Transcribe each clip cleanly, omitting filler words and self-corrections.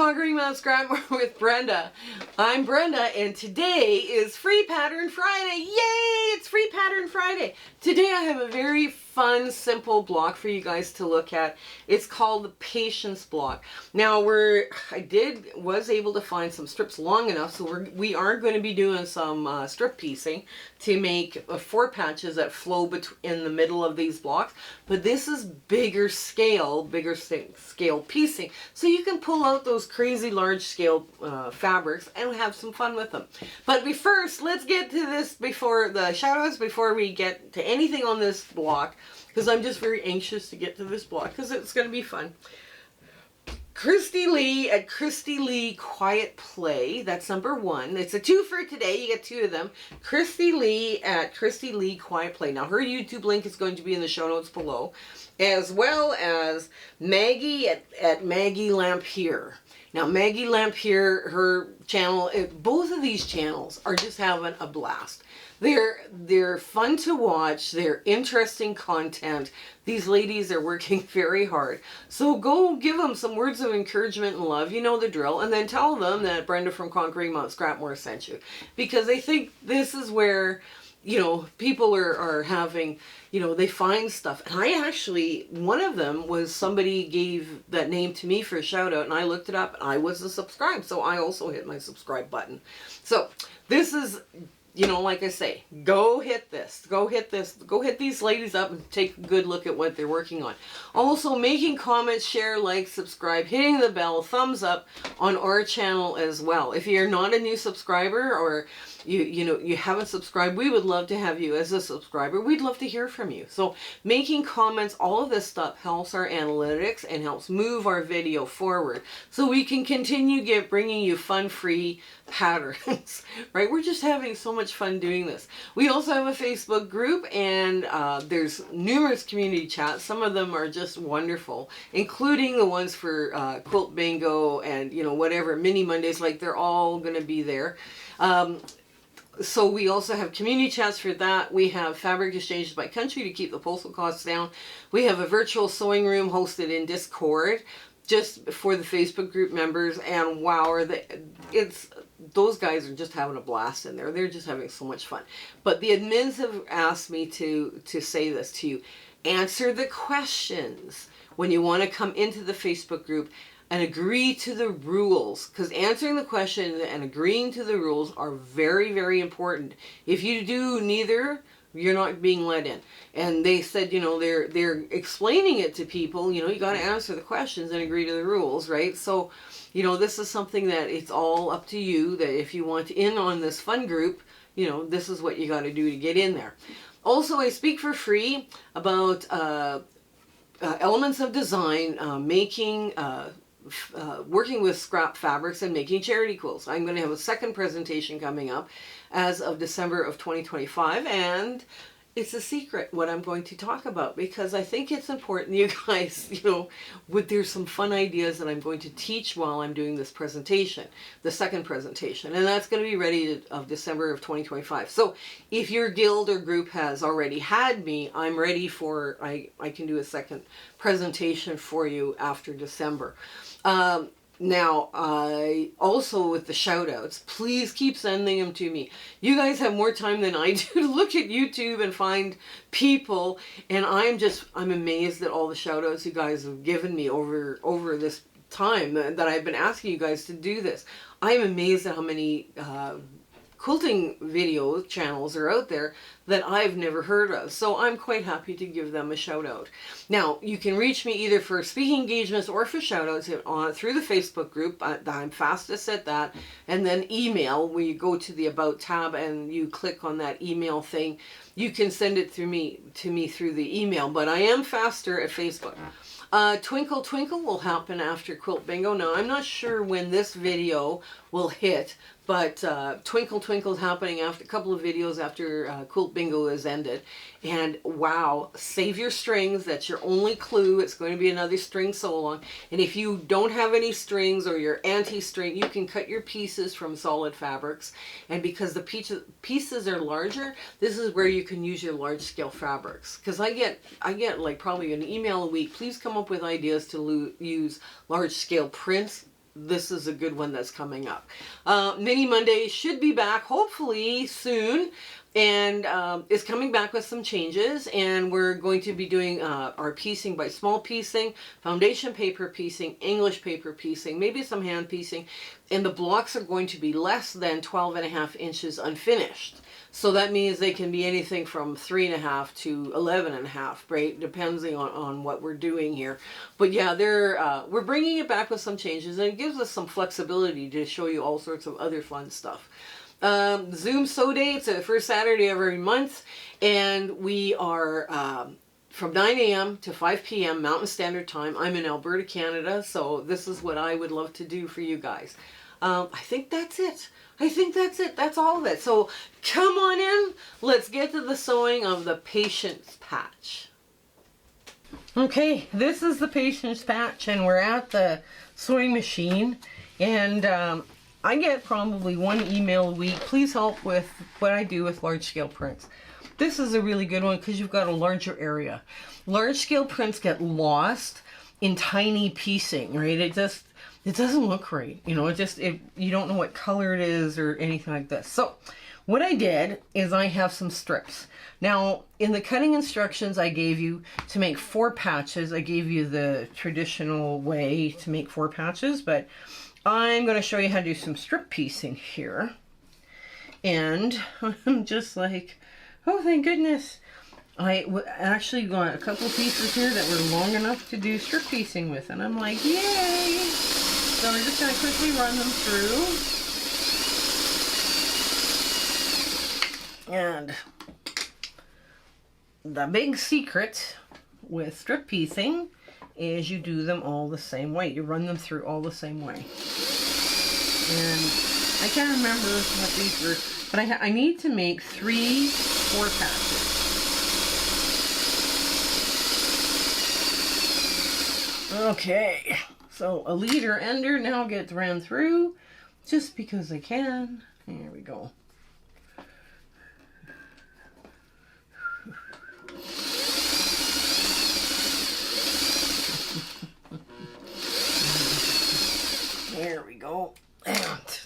Conquering Mount Scrapmore with Brenda. I'm Brenda, and today is Free Pattern Friday. Yay! It's Free Pattern Friday. Today I have a very fun, simple block for you guys to look at. It's called the Patience block. Now was able to find some strips long enough, so we are going to be doing some strip piecing to make 4 patches that flow in the middle of these blocks. But this is bigger scale piecing, so you can pull out those crazy large scale fabrics and have some fun with them. But first, let's get to this before the shout-outs, before we get to anything on this block, because I'm just very anxious to get to this block because it's going to be fun. Kristy Lea at Kristy Lea Quiet Play. That's number 1. It's a 2 for today. You get 2 of them. Kristy Lea at Kristy Lea Quiet Play. Now her YouTube link is going to be in the show notes below, as well as Maggie at Maggie Lamphear. Now Maggie Lamphear, her channel, both of these channels are just having a blast. They're fun to watch. They're interesting content. These ladies are working very hard. So go give them some words of encouragement and love. You know the drill. And then tell them that Brenda from Conquering Mount Scrapmore sent you. Because I think this is where, you know, people are having, you know, they find stuff. And I actually, one of them was somebody gave that name to me for a shout out, and I looked it up and I was a subscribe. So I also hit my subscribe button. So this is, you know, like I say, go hit this. Go hit these ladies up and take a good look at what they're working on. Also, making comments, share, like, subscribe, hitting the bell, thumbs up on our channel as well. If you're not a new subscriber, or you haven't subscribed, we would love to have you as a subscriber. We'd love to hear from you. So making comments, all of this stuff helps our analytics and helps move our video forward so we can continue bringing you fun, free patterns, right? We're just having so much fun doing this. We also have a Facebook group, and there's numerous community chats. Some of them are just wonderful, including the ones for Quilt Bingo and, you know, whatever, Mini Mondays, like they're all going to be there. So we also have community chats for that. We have fabric exchanges by country to keep the postal costs down. We have a virtual sewing room hosted in Discord just for the Facebook group members. And wow, those guys are just having a blast in there. They're just having so much fun. But the admins have asked me to say this to you. Answer the questions when you want to come into the Facebook group, and agree to the rules, because answering the question and agreeing to the rules are very, very important. If you do neither, you're not being let in. And they said, you know, they're explaining it to people, you know, you got to answer the questions and agree to the rules, right? So, you know, this is something that it's all up to you, that if you want in on this fun group, you know, this is what you got to do to get in there. Also, I speak for free about elements of design, working with scrap fabrics and making charity quilts. I'm going to have a second presentation coming up as of December of 2025, and it's a secret what I'm going to talk about, because I think it's important you guys, you know, there's some fun ideas that I'm going to teach while I'm doing this presentation, the second presentation, and that's going to be ready of December of 2025. So if your guild or group has already had me, I'm ready for, I can do a second presentation for you after December. Now, also with the shout outs, please keep sending them to me. You guys have more time than I do to look at YouTube and find people, and I'm amazed at all the shout outs you guys have given me over this time that I've been asking you guys to do this. I'm amazed at how many quilting video channels are out there that I've never heard of. So I'm quite happy to give them a shout out. Now, you can reach me either for speaking engagements or for shout outs through the Facebook group. I'm fastest at that. And then email, where you go to the About tab and you click on that email thing. You can send it to me through the email, but I am faster at Facebook. Twinkle Twinkle will happen after Quilt Bingo. Now, I'm not sure when this video will hit, but Twinkle Twinkle is happening after a couple of videos after Quilt Bingo is ended. And wow, save your strings. That's your only clue. It's going to be another string sew-along. And if you don't have any strings, or you're anti-string, you can cut your pieces from solid fabrics. And because the pieces are larger, this is where you can use your large-scale fabrics. Because I get like probably an email a week. Please come up with ideas to use large-scale prints, this is a good one that's coming up. Mini Monday should be back hopefully soon, and is coming back with some changes, and we're going to be doing our piecing by small piecing, foundation paper piecing, English paper piecing, maybe some hand piecing, and the blocks are going to be less than 12.5 inches unfinished. So that means they can be anything from 3.5 to 11.5, right? Depending on what we're doing here. But yeah, we're bringing it back with some changes, and it gives us some flexibility to show you all sorts of other fun stuff. Zoom Sew Day, it's the first Saturday of every month, and we are from 9 a.m. to 5 p.m. Mountain Standard Time. I'm in Alberta, Canada, so this is what I would love to do for you guys. I think that's it. That's all of it. So come on in. Let's get to the sewing of the Patience Patch. Okay, this is the Patience Patch, and we're at the sewing machine, and I get probably one email a week. Please help with what I do with large scale prints. This is a really good one because you've got a larger area. Large scale prints get lost in tiny piecing, right? It doesn't look right. You know, you don't know what color it is or anything like this. So what I did is I have some strips. Now, in the cutting instructions I gave you to make 4 patches, I gave you the traditional way to make 4 patches, but I'm going to show you how to do some strip piecing here. And I'm just like, oh, thank goodness. I actually got a couple pieces here that were long enough to do strip piecing with, and I'm like, yay! So I'm just going to quickly run them through. And the big secret with strip piecing is you do them all the same way. You run them through all the same way. And I can't remember what these were, but I need to make 3 4 patches. Okay, so a leader ender now gets ran through just because I can. There we go. There we go. And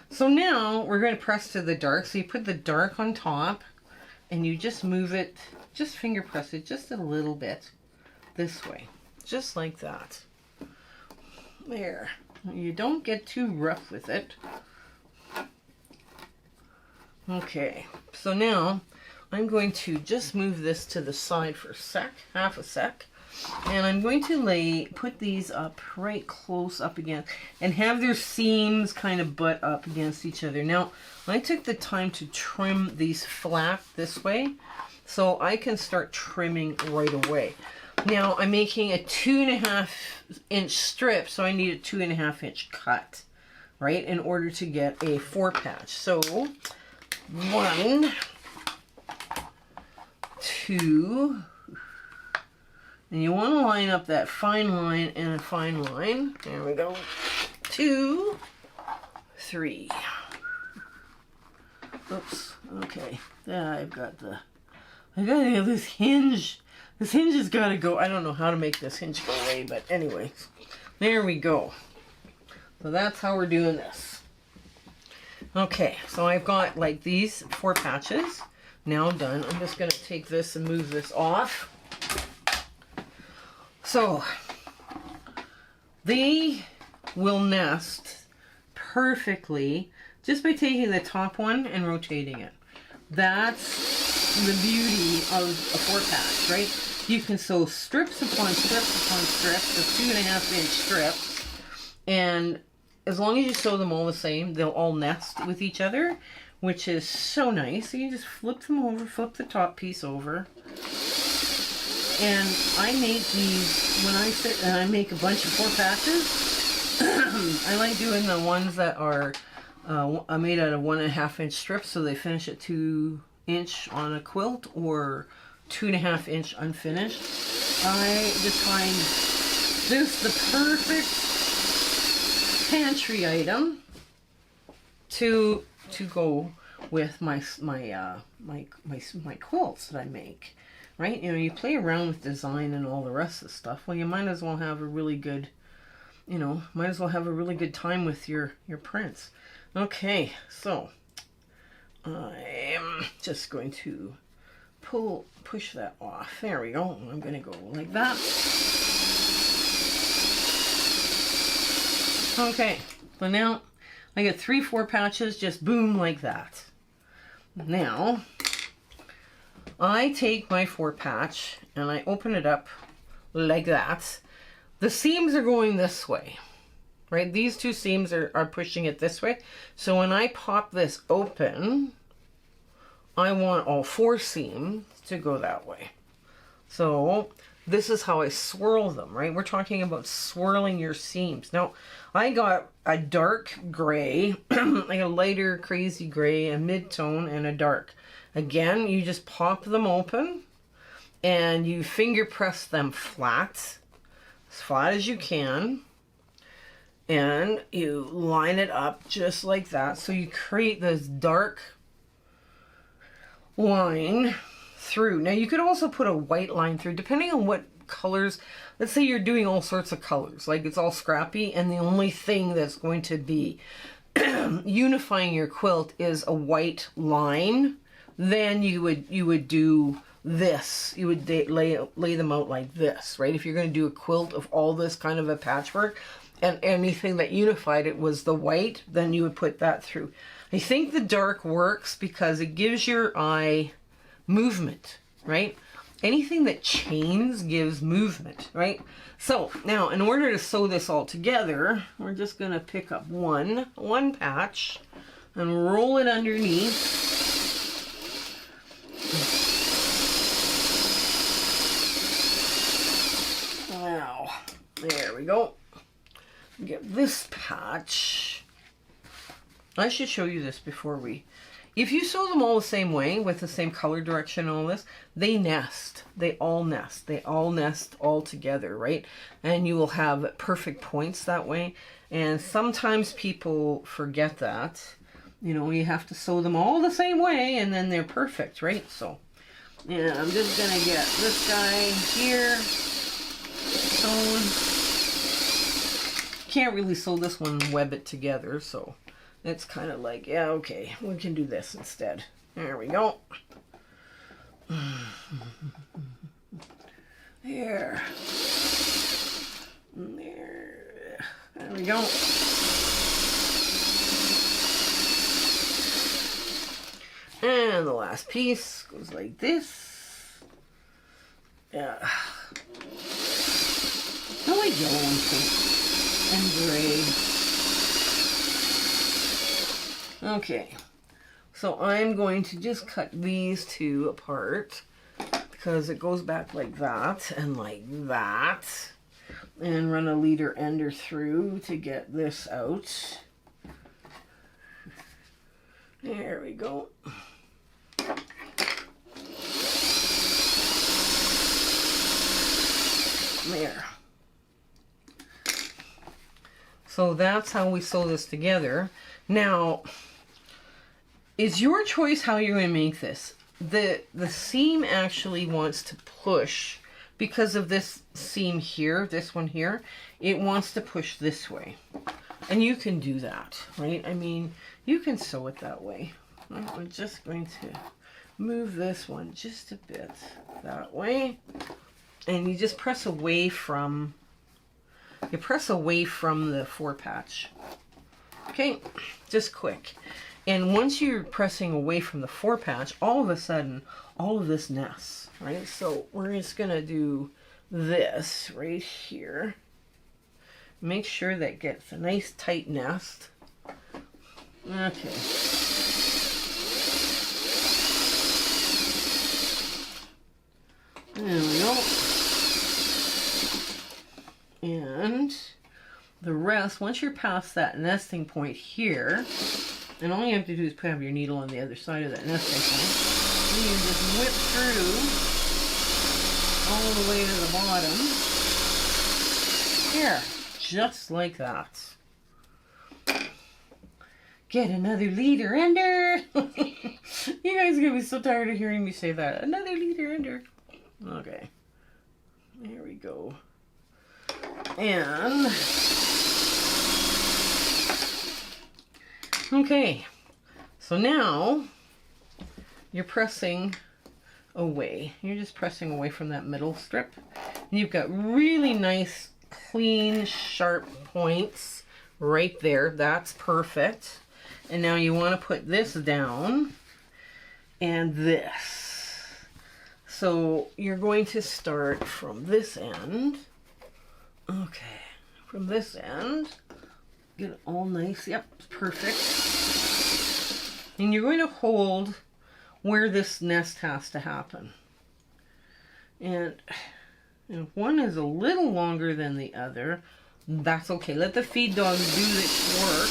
so now we're going to press to the dark. So you put the dark on top and you just move it, just finger press it just a little bit this way. Just like that. There. You don't get too rough with it. Okay. So now I'm going to just move this to the side for a sec, half a sec. And I'm going to put these up right close up against and have their seams kind of butt up against each other. Now, I took the time to trim these flat this way so I can start trimming right away. Now, I'm making a 2.5 inch strip, so I need a 2.5 inch cut, right, in order to get a 4 patch. So, 1, 2, and you want to line up that fine line and a fine line. There we go. 2, 3. Oops. Okay. I've got this hinge. This hinge has got to go. I don't know how to make this hinge go away, but anyway. There we go. So that's how we're doing this. Okay. So I've got like these 4 patches now done. I'm just going to take this and move this off. So, they will nest perfectly just by taking the top one and rotating it. That's the beauty of a 4 patch, right? You can sew strips upon strips upon strips of 2.5 inch strips, and as long as you sew them all the same, they'll all nest with each other, which is so nice. So you just flip them over, flip the top piece over. And I make these, when I sit and I make a bunch of 4 patches, I like doing the ones that are made out of 1.5 inch strips, so they finish at 2 inch on a quilt, or 2.5 inch unfinished. I just find this the perfect pantry item to go with my quilts that I make. Right? You know, you play around with design and all the rest of the stuff. Well, you might as well have a really good you know, might as well have a really good time with your prints. Okay, so I'm just going to push that off. There we go. I'm going to go like that. Okay, so now I get 3/4 patches, just boom, like that. Now, I take my 4 patch and I open it up like that. The seams are going this way, right? These 2 seams are pushing it this way. So when I pop this open, I want all 4 seams to go that way. So this is how I swirl them, right? We're talking about swirling your seams. Now, I got a dark gray, like a lighter crazy gray, a mid-tone, and a dark. Again, you just pop them open and you finger press them flat, as flat as you can. And you line it up just like that. So you create this dark line through. Now you could also put a white line through, depending on what colors. Let's say you're doing all sorts of colors, like it's all scrappy, and the only thing that's going to be unifying your quilt is a white line. Then you would do this. You would lay them out like this, right? If you're going to do a quilt of all this kind of a patchwork, and anything that unified it was the white, then you would put that through. I think the dark works because it gives your eye movement, right? Anything that chains gives movement, right? So now, in order to sew this all together, we're just going to pick up one patch and roll it underneath. Now, there we go. Get this patch. I should show you this before we... If you sew them all the same way, with the same color direction and all this, they nest. They all nest. They all nest all together, right? And you will have perfect points that way. And sometimes people forget that. You know, you have to sew them all the same way, and then they're perfect, right? So, yeah, I'm just going to get this guy here sewn. Can't really sew this one and web it together, so it's kind of like, yeah, okay, we can do this instead. There we go. There. There we go. And the last piece goes like this. Yeah. I like yellow and pink and gray. Okay, so I'm going to just cut these 2 apart because it goes back like that and like that, and run a leader ender through to get this out. There we go. There. So that's how we sew this together. Now, it's your choice how you're going to make this. The seam actually wants to push because of this seam here, this one here. It wants to push this way. And you can do that, right? I mean, you can sew it that way. I'm just going to move this one just a bit that way. And you just press away from... You press away from the 4 patch. Okay, just quick. And once you're pressing away from the 4 patch, all of a sudden, all of this nests, right? So we're just going to do this right here. Make sure that gets a nice tight nest. Okay. There we go. And the rest, once you're past that nesting point here, and all you have to do is put up your needle on the other side of that nesting point, and you just whip through all the way to the bottom. Here, just like that. Get another leader ender. You guys are going to be so tired of hearing me say that. Another leader ender. Okay. There we go. And okay, so now you're pressing away. You're just pressing away from that middle strip. And you've got really nice, clean, sharp points right there. That's perfect. And now you want to put this down and this. So you're going to start from this end. Okay, from this end. Get it all nice. Yep, perfect. And you're going to hold where this nest has to happen. And if one is a little longer than the other, that's okay. Let the feed dog do its work.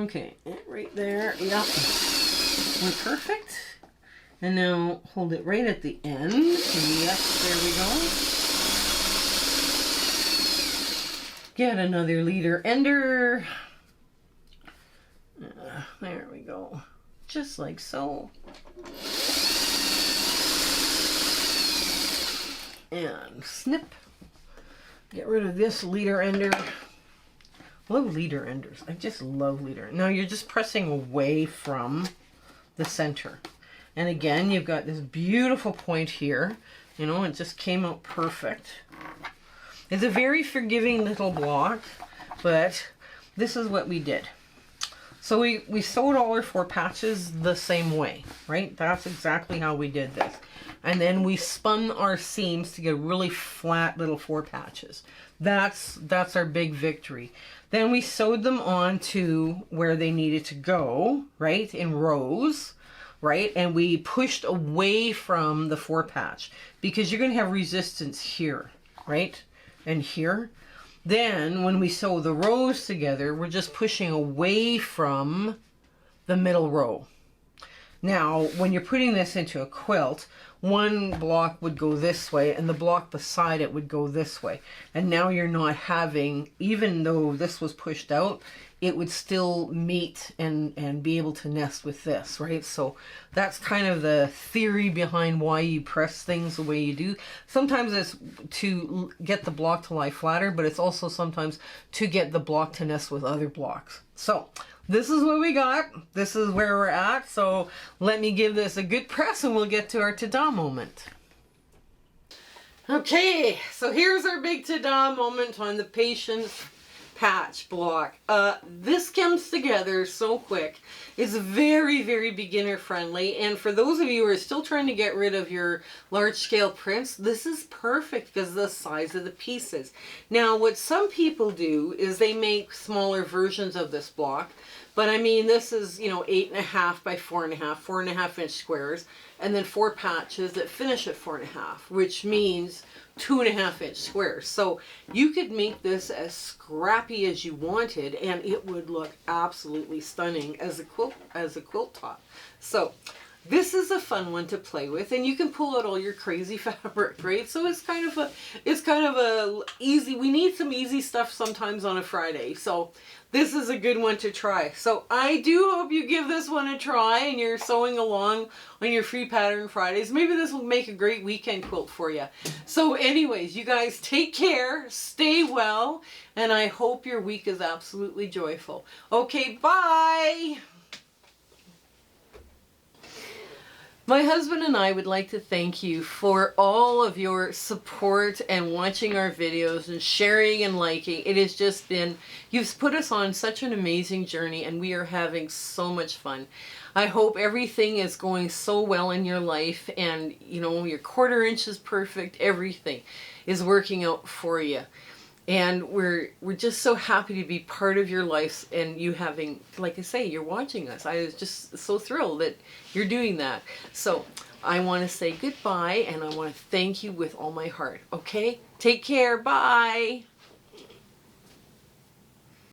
Okay, right there. Yep. We're perfect. And now hold it right at the end. Yes, there we go. Get another leader ender. There we go. Just like so. And snip. Get rid of this leader ender. Love leader enders. I just love leader. Now you're just pressing away from the center. And again, you've got this beautiful point here. You know, it just came out perfect. It's a very forgiving little block, but this is what we did. So we sewed all our 4 patches the same way, right? That's exactly how we did this. And then we spun our seams to get really flat little 4 patches. That's our big victory. Then we sewed them on to where they needed to go, right? In rows, right? And we pushed away from the 4 patch because you're going to have resistance here, right? And here. Then when we sew the rows together, we're just pushing away from the middle row. Now, when you're putting this into a quilt, one block would go this way and the block beside it would go this way. And now you're not having, even though this was pushed out, it would still meet and be able to nest with this, right? So that's kind of the theory behind why you press things the way you do. Sometimes it's to get the block to lie flatter, but it's also sometimes to get the block to nest with other blocks. So this is what we got. This is where we're at. So let me give this a good press and we'll get to our ta-da moment. Okay, so here's our big ta-da moment on the Patience patch block. This comes together so quick. It's very, very beginner friendly, and for those of you who are still trying to get rid of your large scale prints, this is perfect because of the size of the pieces. Now what some people do is they make smaller versions of this block, but I mean this is, you know, 8.5 by 4.5, 4.5 inch squares, and then 4 patches that finish at 4.5, which means 2.5 inch squares. So you could make this as scrappy as you wanted and it would look absolutely stunning as a quilt top. So this is a fun one to play with, and you can pull out all your crazy fabric, right? So it's kind of a easy, we need some easy stuff sometimes on a Friday. So this is a good one to try. So I do hope you give this one a try and you're sewing along on your free pattern Fridays. Maybe this will make a great weekend quilt for you. So anyways, you guys take care, stay well, and I hope your week is absolutely joyful. Okay, bye! My husband and I would like to thank you for all of your support and watching our videos and sharing and liking. It has just been, you've put us on such an amazing journey and we are having so much fun. I hope everything is going so well in your life and, you know, your 1/4 inch is perfect. Everything is working out for you. And we're just so happy to be part of your life and you having, like I say, you're watching us. I was just so thrilled that you're doing that. So I want to say goodbye and I want to thank you with all my heart. Okay? Take care. Bye.